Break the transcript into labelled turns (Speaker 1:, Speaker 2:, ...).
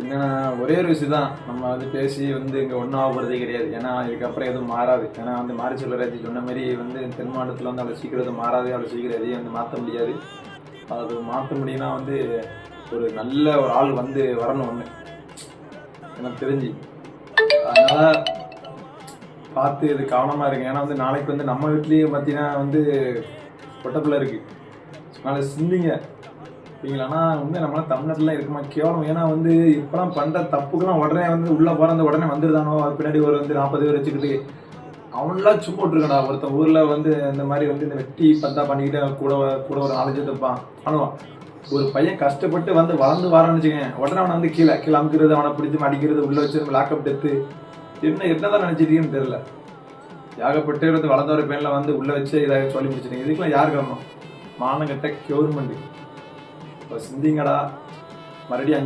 Speaker 1: என்னன்னா ஒரே ஒரு விஷயம் தான், நம்ம வந்து பேசி வந்து இங்கே ஒன்றும் ஆகப்படுறதே கிடையாது. ஏன்னா இதுக்கப்புறம் எதுவும் மாறாது. ஏன்னா வந்து மாரி செல்வராஜ் சொன்ன மாதிரி வந்து தென் மாவட்டத்தில் வந்து அவ்வளோ சீக்கிரம் எதுவும் மாறாது, அவ்வளோ சீக்கிரம் எதையும் வந்து மாற்ற முடியாது. அது மாற்ற முடியும்னா வந்து ஒரு நல்ல ஒரு ஆள் வந்து வரணும் ஒன்று எனக்கு தெரிஞ்சு. அதனால பார்த்து இது கவனமாக இருக்கு. ஏன்னா வந்து நாளைக்கு வந்து நம்ம வீட்லேயும் பார்த்தீங்கன்னா வந்து பொட்டப்பிள்ளை இருக்குது. அதனால சிந்திங்க சரிங்களாண்ணா. உண்மை நம்மளாம் தமிழ்நாட்டிலாம் இருக்குமா கேவலம். ஏன்னா வந்து இப்போலாம் பண்ணுற தப்புக்கெல்லாம் உடனே வந்து உள்ளே பிறந்த உடனே வந்துருதானோ, அது பின்னாடி ஒரு வந்து 40 பேர் வச்சுக்கிட்டு அவன்லாம் சும்மா விட்டுருக்கடா. ஒருத்தன் ஊரில் வந்து இந்த மாதிரி வந்து இந்த வெட்டி பத்தா பண்ணிக்கிட்டு கூட கூட ஒரு 4 பேர் தப்பான் பண்ணுவான். ஒரு பையன் கஷ்டப்பட்டு வந்து வளர்ந்து வரான்னு வச்சுக்கேன், உடனே அவனை வந்து கீழே கீழே அமுக்கிறது, அவனை பிடிச்சி அடிக்கிறது, உள்ளே வச்சு லாக்அப் டெத்து என்னதான் நினச்சிட்டீங்கன்னு தெரியல. ஏகப்பட்டு வந்து வளர்ந்த ஒரு பையனில் வந்து உள்ளே வச்சு இதாக சொல்லி முடிச்சிட்டீங்க. இதுக்கெல்லாம் யார் காரணம்? மானங்கட்ட கவர்மெண்ட். இப்போ சிந்திங்கடா மறுபடியும்